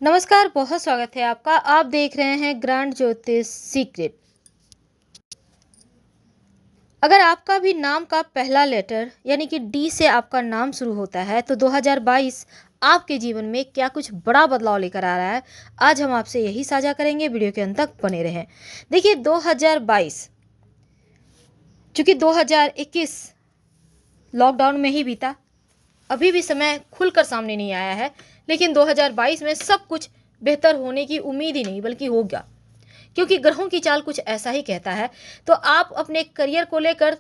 नमस्कार, बहुत स्वागत है आपका। आप देख रहे हैं ग्रैंड ज्योतिष सीक्रेट। अगर आपका भी नाम का पहला लेटर यानी कि डी से आपका नाम शुरू होता है तो 2022 आपके जीवन में क्या कुछ बड़ा बदलाव लेकर आ रहा है, आज हम आपसे यही साझा करेंगे। वीडियो के अंत तक बने रहें। देखिए 2022 चूँकि 2021 लॉकडाउन में ही बीता, अभी भी समय खुलकर सामने नहीं आया है, लेकिन 2022 में सब कुछ बेहतर होने की उम्मीद ही नहीं बल्कि हो गया, क्योंकि ग्रहों की चाल कुछ ऐसा ही कहता है। तो आप अपने करियर को लेकर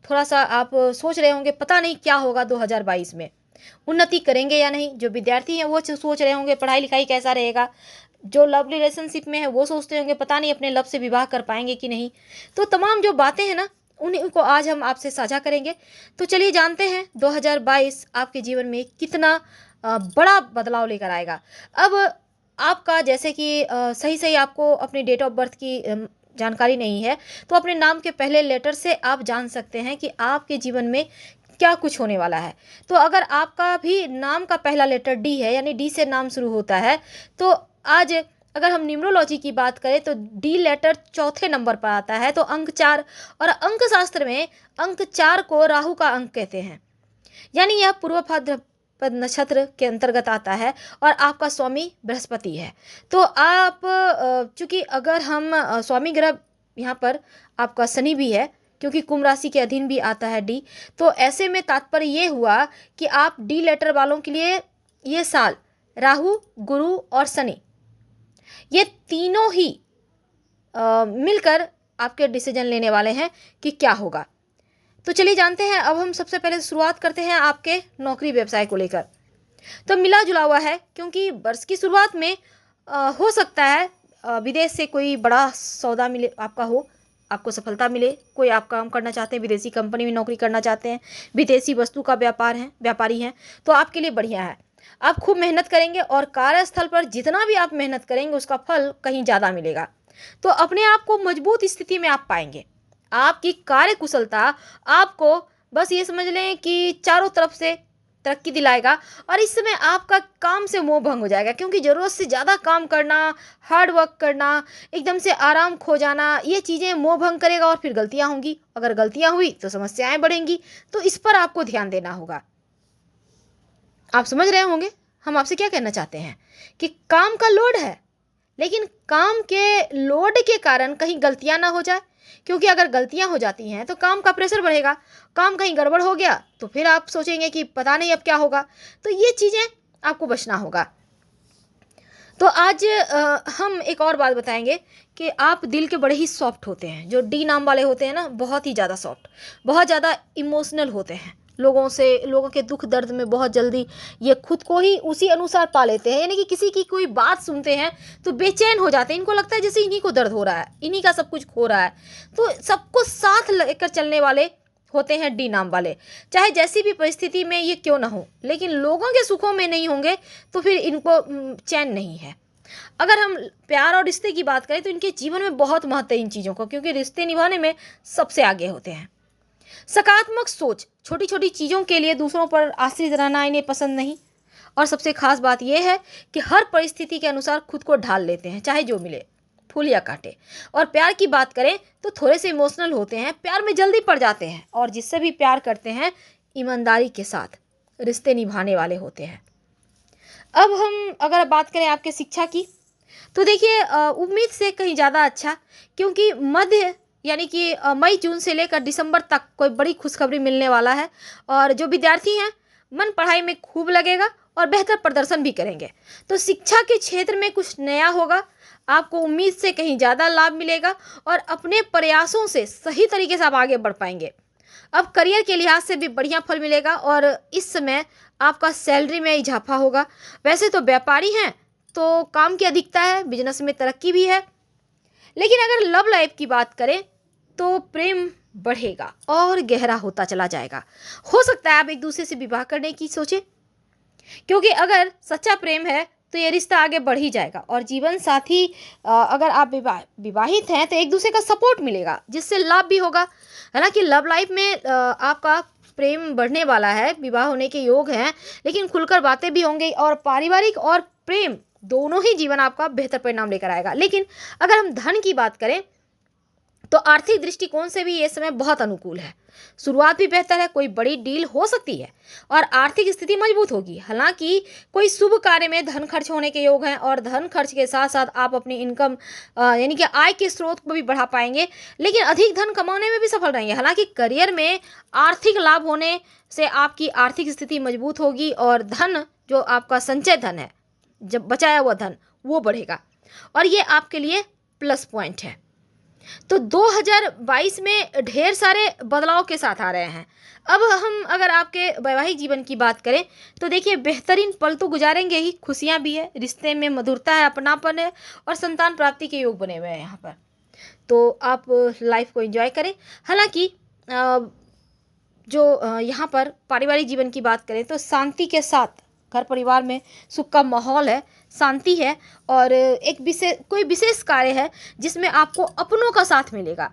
थोड़ा सा आप सोच रहे होंगे, पता नहीं क्या होगा 2022 में, उन्नति करेंगे या नहीं। जो विद्यार्थी हैं वो सोच रहे होंगे पढ़ाई लिखाई कैसा रहेगा। जो लव रिलेशनशिप में है वो सोचते होंगे पता नहीं अपने लव से विवाह कर पाएंगे कि नहीं। तो तमाम जो बातें हैं ना, उन्हीं को आज हम आपसे साझा करेंगे। तो चलिए जानते हैं 2022 आपके जीवन में कितना बड़ा बदलाव लेकर आएगा। अब आपका जैसे कि सही सही आपको अपनी डेट ऑफ बर्थ की जानकारी नहीं है, तो अपने नाम के पहले लेटर से आप जान सकते हैं कि आपके जीवन में क्या कुछ होने वाला है। तो अगर आपका भी नाम का पहला लेटर डी है यानी डी से नाम शुरू होता है, तो आज अगर हम न्यूमरोलॉजी की बात करें तो डी लेटर चौथे नंबर पर आता है। तो अंक 4, और अंक शास्त्र में अंक 4 को राहु का अंक कहते हैं, यानी यह पूर्व भाद्रपद नक्षत्र के अंतर्गत आता है और आपका स्वामी बृहस्पति है। तो आप चूंकि अगर हम स्वामी ग्रह यहाँ पर आपका शनि भी है, क्योंकि कुंभ राशि के अधीन भी आता है डी। तो ऐसे में तात्पर्य ये हुआ कि आप डी लेटर वालों के लिए ये साल राहु, गुरु और शनि, ये तीनों ही मिलकर आपके डिसीजन लेने वाले हैं कि क्या होगा। तो चलिए जानते हैं। अब हम सबसे पहले शुरुआत करते हैं आपके नौकरी व्यवसाय को लेकर। तो मिला जुला हुआ है, क्योंकि वर्ष की शुरुआत में हो सकता है विदेश से कोई बड़ा सौदा मिले आपका हो, आपको सफलता मिले। कोई आप काम करना चाहते हैं, विदेशी कंपनी में नौकरी करना चाहते हैं, विदेशी वस्तु का व्यापारी हैं, तो आपके लिए बढ़िया है। आप खूब मेहनत करेंगे और कार्यस्थल पर जितना भी आप मेहनत करेंगे उसका फल कहीं ज़्यादा मिलेगा। तो अपने आप को मजबूत स्थिति में आप पाएंगे। आपकी कार्य कुशलता आपको बस ये समझ लें कि चारों तरफ से तरक्की दिलाएगा। और इस समय आपका काम से मोह भंग हो जाएगा, क्योंकि ज़रूरत से ज़्यादा काम करना, हार्ड वर्क करना, एकदम से आराम खो जाना, ये चीज़ें मोह भंग करेगा और फिर गलतियां होंगी। अगर गलतियां हुई तो समस्याएं बढ़ेंगी। तो इस पर आपको ध्यान देना होगा। आप समझ रहे होंगे हम आपसे क्या कहना चाहते हैं, कि काम का लोड है, लेकिन काम के लोड के कारण कहीं गलतियां ना हो जाए। क्योंकि अगर गलतियां हो जाती हैं तो काम का प्रेशर बढ़ेगा। काम कहीं गड़बड़ हो गया तो फिर आप सोचेंगे कि पता नहीं अब क्या होगा। तो ये चीज़ें आपको बचना होगा। तो आज हम एक और बात बताएंगे कि आप दिल के बड़े ही सॉफ्ट होते हैं। जो डी नाम वाले होते हैं ना, बहुत ही ज़्यादा सॉफ्ट, बहुत ज़्यादा इमोशनल होते हैं। लोगों के दुख दर्द में बहुत जल्दी ये खुद को ही उसी अनुसार पा लेते हैं। यानी कि किसी की कोई बात सुनते हैं तो बेचैन हो जाते हैं। इनको लगता है जैसे इन्हीं को दर्द हो रहा है, इन्हीं का सब कुछ खो रहा है। तो सबको साथ लेकर चलने वाले होते हैं डी नाम वाले। चाहे जैसी भी परिस्थिति में ये क्यों ना हो, लेकिन लोगों के सुखों में नहीं होंगे तो फिर इनको चैन नहीं है। अगर हम प्यार और रिश्ते की बात करें तो इनके जीवन में बहुत महत्व है इन चीज़ों को, क्योंकि रिश्ते निभाने में सबसे आगे होते हैं। सकारात्मक सोच, छोटी छोटी चीज़ों के लिए दूसरों पर आश्रित रहना इन्हें पसंद नहीं। और सबसे खास बात यह है कि हर परिस्थिति के अनुसार खुद को ढाल लेते हैं, चाहे जो मिले, फूल या कांटे। और प्यार की बात करें तो थोड़े से इमोशनल होते हैं, प्यार में जल्दी पड़ जाते हैं, और जिससे भी प्यार करते हैं ईमानदारी के साथ रिश्ते निभाने वाले होते हैं। अब हम अगर बात करें आपके शिक्षा की, तो देखिए उम्मीद से कहीं ज़्यादा अच्छा, क्योंकि मध्य यानी कि मई जून से लेकर दिसंबर तक कोई बड़ी खुशखबरी मिलने वाला है। और जो विद्यार्थी हैं मन पढ़ाई में खूब लगेगा और बेहतर प्रदर्शन भी करेंगे। तो शिक्षा के क्षेत्र में कुछ नया होगा, आपको उम्मीद से कहीं ज़्यादा लाभ मिलेगा और अपने प्रयासों से सही तरीके से आप आगे बढ़ पाएंगे। अब करियर के लिहाज से भी बढ़िया फल मिलेगा और इस समय आपका सैलरी में इजाफा होगा। वैसे तो व्यापारी हैं तो काम की अधिकता है, बिजनेस में तरक्की भी है। लेकिन अगर लव लाइफ की बात करें तो प्रेम बढ़ेगा और गहरा होता चला जाएगा। हो सकता है आप एक दूसरे से विवाह करने की सोचें, क्योंकि अगर सच्चा प्रेम है तो ये रिश्ता आगे बढ़ ही जाएगा। और जीवन साथी अगर आप विवाहित हैं तो एक दूसरे का सपोर्ट मिलेगा, जिससे लाभ भी होगा, है ना। कि लव लाइफ में आपका प्रेम बढ़ने वाला है, विवाह होने के योग हैं, लेकिन खुलकर बातें भी होंगी और पारिवारिक और प्रेम दोनों ही जीवन आपका बेहतर परिणाम लेकर आएगा। लेकिन अगर हम धन की बात करें तो आर्थिक दृष्टिकोण से भी ये समय बहुत अनुकूल है। शुरुआत भी बेहतर है, कोई बड़ी डील हो सकती है और आर्थिक स्थिति मजबूत होगी। हालांकि कोई शुभ कार्य में धन खर्च होने के योग हैं और धन खर्च के साथ साथ आप अपनी इनकम यानी कि आय के स्रोत को भी बढ़ा पाएंगे, लेकिन अधिक धन कमाने में भी सफल रहेंगे। हालांकि करियर में आर्थिक लाभ होने से आपकी आर्थिक स्थिति मजबूत होगी और धन जो आपका संचय धन है, जब बचाया हुआ धन, वो बढ़ेगा और ये आपके लिए प्लस पॉइंट है। तो 2022 में ढेर सारे बदलाव के साथ आ रहे हैं। अब हम अगर आपके वैवाहिक जीवन की बात करें तो देखिए, बेहतरीन पल तो गुजारेंगे ही, खुशियां भी है, रिश्ते में मधुरता है, अपनापन है और संतान प्राप्ति के योग बने हुए हैं यहाँ पर। तो आप लाइफ को एंजॉय करें। हालांकि यहाँ पर पारिवारिक जीवन की बात करें तो शांति के साथ घर परिवार में सुख का माहौल है, शांति है और कोई विशेष कार्य है जिसमें आपको अपनों का साथ मिलेगा।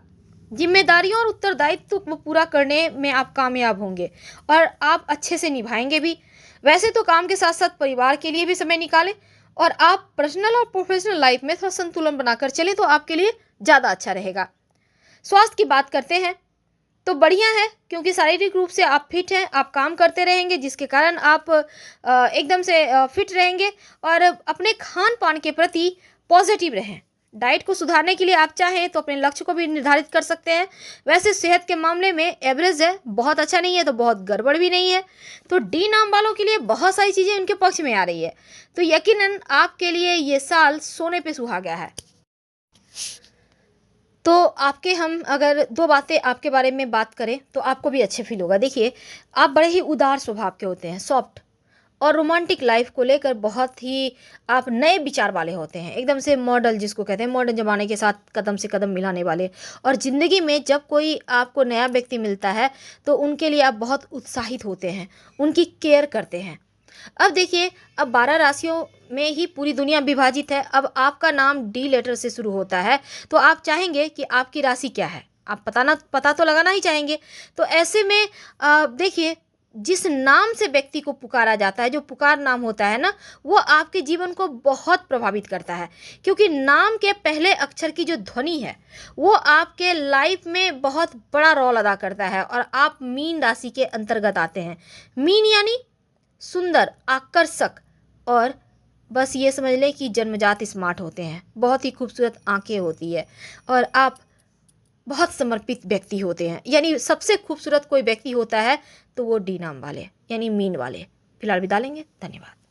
जिम्मेदारियों और उत्तरदायित्व को पूरा करने में आप कामयाब होंगे और आप अच्छे से निभाएंगे भी। वैसे तो काम के साथ साथ परिवार के लिए भी समय निकालें और आप पर्सनल और प्रोफेशनल लाइफ में थोड़ा संतुलन बनाकर चलें तो आपके लिए ज़्यादा अच्छा रहेगा। स्वास्थ्य की बात करते हैं तो बढ़िया है, क्योंकि शारीरिक रूप से आप फिट हैं, आप काम करते रहेंगे जिसके कारण आप एकदम से फिट रहेंगे और अपने खान पान के प्रति पॉजिटिव रहें। डाइट को सुधारने के लिए आप चाहें तो अपने लक्ष्य को भी निर्धारित कर सकते हैं। वैसे सेहत के मामले में एवरेज है, बहुत अच्छा नहीं है तो बहुत गड़बड़ भी नहीं है। तो डी नाम वालों के लिए बहुत सारी चीज़ें उनके पक्ष में आ रही है, तो यकीनन आपके लिए ये साल सोने पे सुहागा है। तो आपके हम अगर दो बातें आपके बारे में बात करें तो आपको भी अच्छे फील होगा। देखिए, आप बड़े ही उदार स्वभाव के होते हैं, सॉफ्ट, और रोमांटिक लाइफ को लेकर बहुत ही आप नए विचार वाले होते हैं, एकदम से मॉडल, जिसको कहते हैं मॉडर्न ज़माने के साथ कदम से कदम मिलाने वाले। और ज़िंदगी में जब कोई आपको नया व्यक्ति मिलता है तो उनके लिए आप बहुत उत्साहित होते हैं, उनकी केयर करते हैं। अब देखिए, अब 12 राशियों में ही पूरी दुनिया विभाजित है। अब आपका नाम डी लेटर से शुरू होता है तो आप चाहेंगे कि आपकी राशि क्या है, आप पता तो लगाना ही चाहेंगे। तो ऐसे में देखिए, जिस नाम से व्यक्ति को पुकारा जाता है, जो पुकार नाम होता है ना, वो आपके जीवन को बहुत प्रभावित करता है, क्योंकि नाम के पहले अक्षर की जो ध्वनि है वो आपके लाइफ में बहुत बड़ा रोल अदा करता है। और आप मीन राशि के अंतर्गत आते हैं। मीन यानी सुंदर, आकर्षक, और बस ये समझ लें कि जन्मजात स्मार्ट होते हैं, बहुत ही खूबसूरत आंखें होती है और आप बहुत समर्पित व्यक्ति होते हैं। यानी सबसे खूबसूरत कोई व्यक्ति होता है तो वो डी नाम वाले यानी मीन वाले। फिलहाल विदा लेंगे, धन्यवाद।